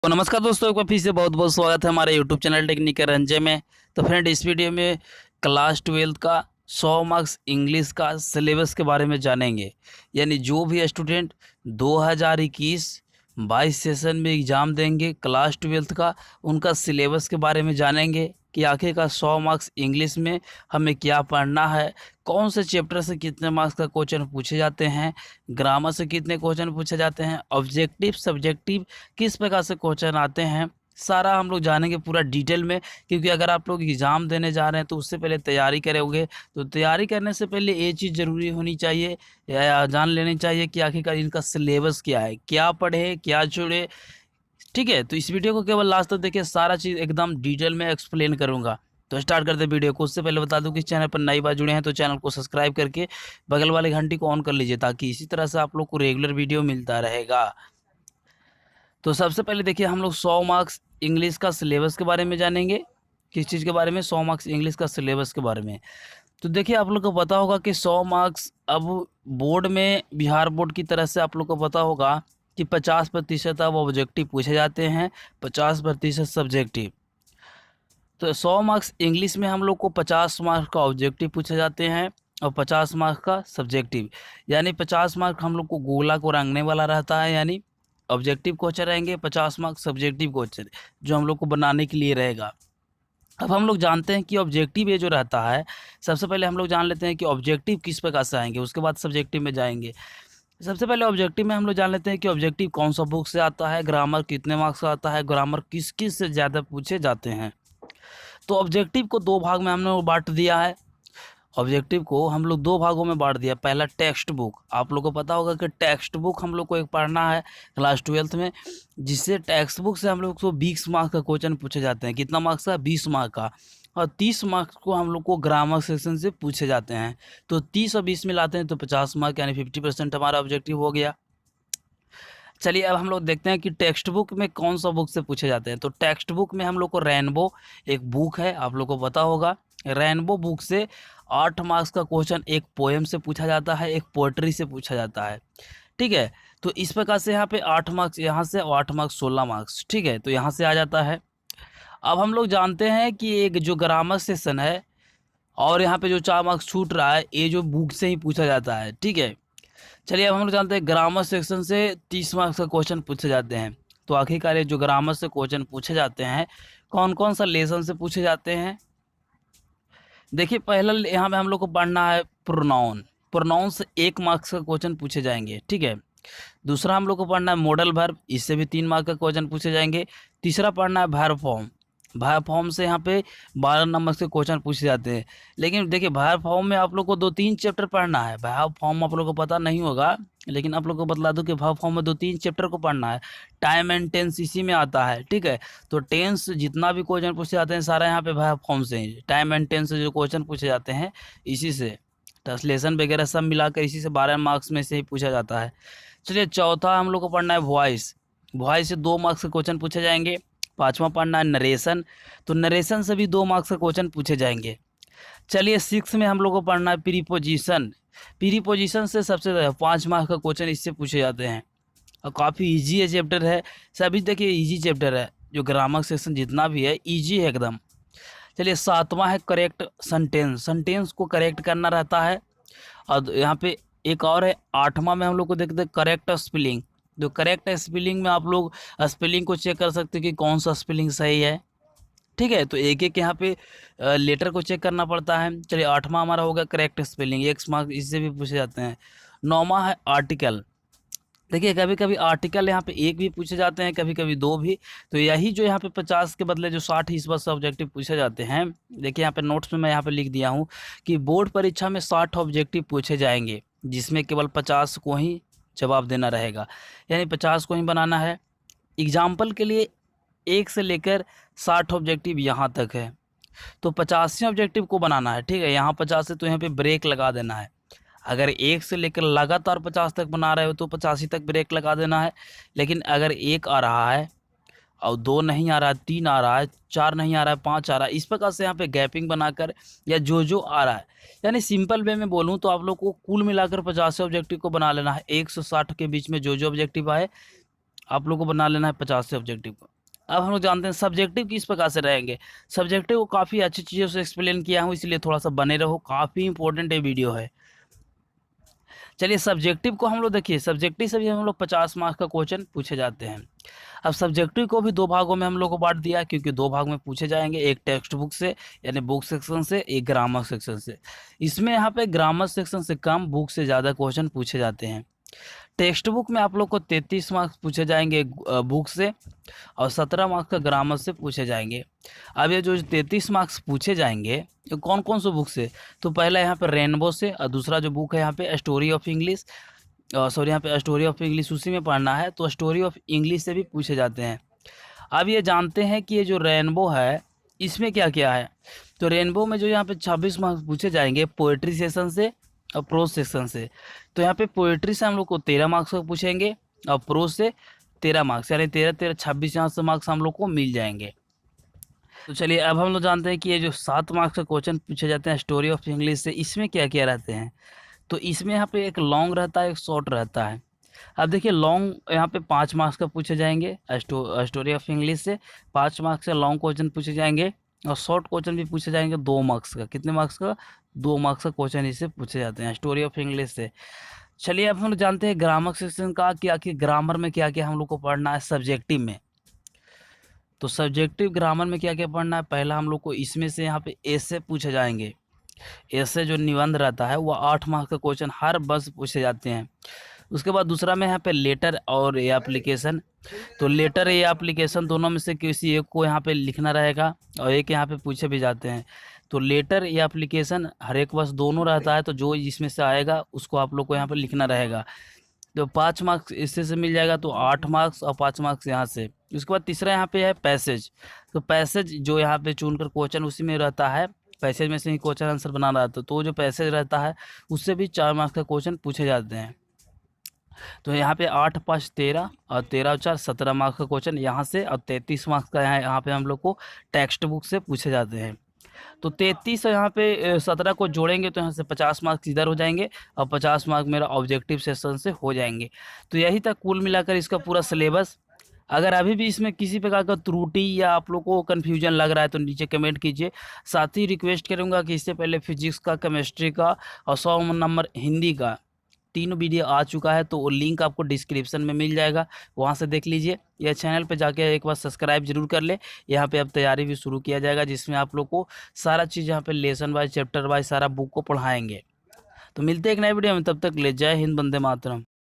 तो नमस्कार दोस्तों, एक बार फिर से बहुत बहुत स्वागत है हमारे यूट्यूब चैनल टेक्निकल रंजय में। तो फ्रेंड, इस वीडियो में क्लास 12 का 100 मार्क्स इंग्लिश का सिलेबस के बारे में जानेंगे। यानी जो भी स्टूडेंट 2021-22 सेशन में एग्ज़ाम देंगे क्लास 12 का, उनका सिलेबस के बारे में जानेंगे कि आखिरकार 100 मार्क्स इंग्लिश में हमें क्या पढ़ना है, कौन से चैप्टर से कितने मार्क्स का क्वेश्चन पूछे जाते हैं, ग्रामर से कितने क्वेश्चन पूछे जाते हैं, ऑब्जेक्टिव सब्जेक्टिव किस प्रकार से क्वेश्चन आते हैं, सारा हम लोग जानेंगे पूरा डिटेल में। क्योंकि अगर आप लोग एग्ज़ाम देने जा रहे हैं तो उससे पहले तैयारी करोगे, तो तैयारी करने से पहले ये चीज़ ज़रूरी होनी चाहिए या जान लेनी चाहिए कि आखिरकार इनका सिलेबस क्या है, क्या पढ़े क्या छोड़े। ठीक है, तो इस वीडियो को केवल लास्ट तक देखिए, सारा चीज़ एकदम डिटेल में एक्सप्लेन करूँगा। तो स्टार्ट करते हैं वीडियो को। उससे पहले बता दूं कि चैनल पर नई बार जुड़े हैं तो चैनल को सब्सक्राइब करके बगल वाले घंटी को ऑन कर लीजिए, ताकि इसी तरह से आप लोग को रेगुलर वीडियो मिलता रहेगा। तो सबसे पहले देखिए, हम लोग 100 मार्क्स इंग्लिश का सिलेबस के बारे में जानेंगे। किस चीज़ के बारे में? 100 मार्क्स इंग्लिश का सिलेबस के बारे में। तो देखिए, आप लोग को पता होगा कि 100 मार्क्स अब बोर्ड में, बिहार बोर्ड की तरफ से आप लोग को पता होगा कि 50% अब ऑब्जेक्टिव पूछे जाते हैं, 50% सब्जेक्टिव। तो 100 मार्क्स इंग्लिश में हम लोग को 50 मार्क्स का ऑब्जेक्टिव पूछे जाते हैं और 50 मार्क्स का सब्जेक्टिव। यानी 50 मार्क हम लोग को गोला को रंगने वाला रहता है, यानी ऑब्जेक्टिव क्वेश्चन रहेंगे, 50 मार्क्स सब्जेक्टिव क्वेश्चन जो हम लोग को बनाने के लिए रहेगा। अब हम लोग जानते हैं कि ऑब्जेक्टिव ये जो रहता है, सबसे पहले हम लोग जान लेते हैं कि ऑब्जेक्टिव किस प्रकार से आएंगे, उसके बाद सब्जेक्टिव में जाएंगे। सबसे पहले ऑब्जेक्टिव में हम लोग जान लेते हैं कि ऑब्जेक्टिव कौन सा बुक से आता है, ग्रामर कितने मार्क्स का आता है, ग्रामर किस किस से ज़्यादा पूछे जाते हैं। तो ऑब्जेक्टिव को दो भाग में हमने बांट दिया है। ऑब्जेक्टिव को हम लोग दो भागों में बांट दिया। पहला टेक्स्ट बुक, आप लोगों को पता होगा कि टेक्स्ट बुक हम लोग को एक पढ़ना है क्लास 12 में, जिससे टेक्स्ट बुक से हम लोग को 20 मार्क्स का क्वेश्चन पूछे जाते हैं। कितना मार्क्स का? 20 मार्क का। और 30 मार्क्स को हम लोग को ग्रामर सेक्शन से पूछे जाते हैं। तो 30 और 20 मिलाते हैं तो 50 मार्क, यानी 50% हमारा ऑब्जेक्टिव हो गया। चलिए, अब हम लोग देखते हैं कि टेक्स्ट बुक में कौन सा बुक से पूछे जाते हैं। तो टेक्स्ट बुक में हम लोग को रेनबो एक बुक है, आप लोग को पता होगा। रेनबो बुक से 8 मार्क्स का क्वेश्चन एक पोएम से पूछा जाता है, एक पोएट्री से पूछा जाता है। ठीक है, तो इस प्रकार से यहाँ पे 8 मार्क्स, यहाँ से 8 मार्क्स 16 मार्क्स। ठीक है, तो यहाँ से आ जाता है। अब हम लोग जानते हैं कि एक जो ग्रामर सेशन है और यहाँ पे जो 4 मार्क्स छूट रहा है, ये जो बुक से ही पूछा जाता है। ठीक है, चलिए, अब हम लोग जानते हैं ग्रामर सेक्शन से 30 मार्क्स का क्वेश्चन पूछे जाते हैं। तो आखिरकार ये जो ग्रामर से क्वेश्चन पूछे जाते हैं, कौन कौन सा लेसन से पूछे जाते हैं? देखिए, पहला यहाँ पे हम लोग को पढ़ना है प्रोनाउन। प्रोनाउन से 1 मार्क्स का क्वेश्चन पूछे जाएंगे। ठीक है, दूसरा हम लोग को पढ़ना है मॉडल वर्ब, इससे भी 3 मार्क का क्वेश्चन पूछे जाएंगे। तीसरा पढ़ना है वर्ब फॉर्म। वर्ब फॉर्म से यहाँ पे 12 नंबर के क्वेश्चन पूछे जाते हैं। लेकिन देखिए, वर्ब फॉर्म में आप लोग को 2-3 चैप्टर पढ़ना है। वर्ब फॉर्म आप लोग को पता नहीं होगा, लेकिन आप लोग को बतला दूं कि वर्ब फॉर्म में 2-3 चैप्टर को पढ़ना है। टाइम एंड टेंस इसी में आता है। ठीक है, तो टेंस जितना भी क्वेश्चन पूछे जाते हैं सारा यहाँ पे वर्ब फॉर्म से ही, टाइम एंड टेंस से जो क्वेश्चन पूछे जाते हैं इसी से, ट्रांसलेशन वगैरह सब मिलाकर इसी से 12 मार्क्स में से ही पूछा जाता है। चलिए, चौथा हम लोग को पढ़ना है वॉइस। वॉइस से 2 मार्क्स के क्वेश्चन पूछे जाएंगे। पांचवा पढ़ना है नरेशन, तो नरेशन से भी 2 मार्क्स का क्वेश्चन पूछे जाएंगे। चलिए, 6 में हम लोग को पढ़ना है प्रीपोजिशन। प्रीपोजिशन से सबसे ज़्यादा 5 मार्क्स का क्वेश्चन इससे पूछे जाते हैं और काफ़ी ईजी है चैप्टर है। सभी देखिए ईजी चैप्टर है, जो ग्रामर सेक्शन जितना भी है ईजी है एकदम। चलिए, 7वां है करेक्ट सेंटेंस। सेंटेंस को करेक्ट करना रहता है। और यहाँ पे एक और है 8वां में हम लोग को देखते हैं करेक्ट स्पेलिंग। जो करेक्ट स्पेलिंग में आप लोग स्पेलिंग को चेक कर सकते हैं कि कौन सा स्पेलिंग सही है। ठीक है, तो एक एक यहाँ पे लेटर को चेक करना पड़ता है। चलिए, 8वां हमारा होगा करेक्ट स्पेलिंग, 1 मार्क्स इससे भी पूछे जाते हैं। 9वां है आर्टिकल। देखिए, कभी कभी आर्टिकल यहाँ पे 1 भी पूछे जाते हैं, कभी कभी 2 भी। तो यही जो यहाँ पे 50 के बदले जो 60 इस बार से ऑब्जेक्टिव पूछे जाते हैं। देखिए, यहाँ पे नोट्स में मैं यहाँ पे लिख दिया हूँ कि बोर्ड परीक्षा में 60 ऑब्जेक्टिव पूछे जाएंगे, जिसमें केवल 50 को ही जवाब देना रहेगा, यानी 50 को ही बनाना है। एग्जाम्पल के लिए 1 से लेकर 60 ऑब्जेक्टिव यहाँ तक है, तो 85 ऑब्जेक्टिव को बनाना है। ठीक है, यहाँ 50 है तो यहाँ पे ब्रेक लगा देना है। अगर 1 से लेकर लगातार 50 तक बना रहे हो तो 85 तक ब्रेक लगा देना है। लेकिन अगर 1 आ रहा है और 2 नहीं आ रहा है, 3 आ रहा है, 4 नहीं आ रहा है, 5 आ रहा है, इस प्रकार से यहाँ पे गैपिंग बनाकर, या जो आ रहा है, यानी सिंपल वे में बोलूँ तो आप लोग को कुल मिलाकर 50 ऑब्जेक्टिव को बना लेना है। 160 के बीच में जो ऑब्जेक्टिव आए आप लोगों को बना लेना है 50 से ऑब्जेक्टिव को। अब हम लोग जानते हैं सब्जेक्टिव किस प्रकार से रहेंगे। सब्जेक्टिव को काफ़ी अच्छी चीज़ों से एक्सप्लेन किया हूँ, इसलिए थोड़ा सा बने रहो, काफ़ी इंपॉर्टेंट ये वीडियो है। चलिए सब्जेक्टिव को हम लोग देखिए, सब्जेक्टिव से भी हम लोग 50 मार्क्स का क्वेश्चन पूछे जाते हैं। अब सब्जेक्टिव को भी दो भागों में हम लोग को बांट दिया, क्योंकि दो भाग में पूछे जाएंगे, एक टेक्स्ट बुक से यानी बुक सेक्शन से, एक ग्रामर सेक्शन से। इसमें यहाँ पे ग्रामर सेक्शन से कम, बुक से ज़्यादा क्वेश्चन पूछे जाते हैं। टेक्स्ट बुक में आप लोग को 33 मार्क्स पूछे जाएंगे बुक से, और 17 मार्क्स का ग्रामर से पूछे जाएंगे। अब ये जो 33 मार्क्स पूछे जाएंगे ये कौन कौन से बुक से, तो पहला यहाँ पे रेनबो से, और दूसरा जो बुक है यहाँ पे स्टोरी ऑफ इंग्लिश, सॉरी यहाँ पे स्टोरी ऑफ इंग्लिश उसी में पढ़ना है, तो स्टोरी ऑफ इंग्लिश से भी पूछे जाते हैं। अब ये जानते हैं कि ये जो रेनबो है इसमें क्या क्या है। तो रेनबो में जो यहाँ पे 26 मार्क्स पूछे जाएंगे पोएट्री सेक्शन से और प्रोज सेक्शन से। तो यहाँ पे पोएट्री से हम लोग को 13 मार्क्स का पूछेंगे, और प्रोज से 13 मार्क्स, यानी 13 13 26 यहाँ से मार्क्स हम लोग को मिल जाएंगे। तो चलिए अब हम लोग जानते हैं कि ये जो 7 मार्क्स का क्वेश्चन पूछे जाते हैं स्टोरी ऑफ इंग्लिश से, इसमें क्या क्या रहते हैं। तो इसमें यहाँ पे एक लॉन्ग रहता है, एक शॉर्ट रहता है। अब देखिए लॉन्ग यहाँ पे 5 मार्क्स का पूछे जाएंगे स्टोरी ऑफ इंग्लिश से, 5 मार्क्स का लॉन्ग क्वेश्चन पूछे जाएंगे, और शॉर्ट क्वेश्चन भी पूछे जाएंगे 2 मार्क्स का। कितने मार्क्स का? 2 मार्क्स का क्वेश्चन इससे पूछे जाते हैं स्टोरी ऑफ इंग्लिश से। चलिए अब हम लोग जानते हैं ग्रामर सेक्शन का, कि आखिर ग्रामर में क्या क्या हम लोग को पढ़ना है सब्जेक्टिव में। तो सब्जेक्टिव ग्रामर में क्या क्या पढ़ना है, पहला हम लोग को इसमें से यहाँ पे ऐसे पूछे जाएंगे। ऐसे जो निबंध रहता है वो 8 मार्क्स का क्वेश्चन हर बस पूछे जाते हैं। उसके बाद दूसरा में यहाँ पे लेटर और ये एप्लीकेशन। तो लेटर या एप्लीकेशन दोनों में से किसी एक को यहाँ पे लिखना रहेगा, और एक यहाँ पे पूछे भी जाते हैं। तो लेटर या एप्लीकेशन हर एक बस दोनों रहता है, तो जो इसमें से आएगा उसको आप लोग को यहाँ पे लिखना रहेगा। तो 5 मार्क्स इससे से मिल जाएगा, तो 8 मार्क्स और 5 मार्क्स यहाँ से। उसके बाद तीसरा यहाँ पे है पैसेज। तो पैसेज जो यहाँ पे चुनकर क्वेश्चन उसी में रहता है, पैसेज में से ही क्वेश्चन आंसर बनाना रहता है, तो जो पैसेज रहता है उससे भी 4 मार्क्स का क्वेश्चन पूछे जाते हैं। तो यहाँ पे 8 5 13 और 13 और 4 17 मार्क्स का क्वेश्चन यहाँ से, और 33 मार्क्स का यहाँ पे हम लोग को टेक्स्ट बुक से पूछे जाते हैं। तो 33 और यहाँ पे 17 को जोड़ेंगे तो यहाँ से 50 मार्क्स इधर हो जाएंगे, और 50 मार्क मेरा ऑब्जेक्टिव सेशन से हो जाएंगे। तो यही था कुल मिलाकर इसका पूरा सिलेबस। अगर अभी भी इसमें किसी प्रकार का त्रुटि या आप लोग को कन्फ्यूजन लग रहा है तो नीचे कमेंट कीजिए। साथ ही रिक्वेस्ट करूँगा कि इससे पहले फिजिक्स का, केमिस्ट्री का और 100 नंबर हिंदी का 3 वीडियो आ चुका है, तो वो लिंक आपको डिस्क्रिप्शन में मिल जाएगा, वहाँ से देख लीजिए। यह चैनल पे जाके एक बार सब्सक्राइब जरूर कर ले। यहाँ पे अब तैयारी भी शुरू किया जाएगा, जिसमें आप लोग को सारा चीज़ यहाँ पे लेसन वाइज, चैप्टर वाइज सारा बुक को पढ़ाएंगे। तो मिलते हैं एक नए वीडियो में, तब तक ले जय हिंद, वंदे मातरम।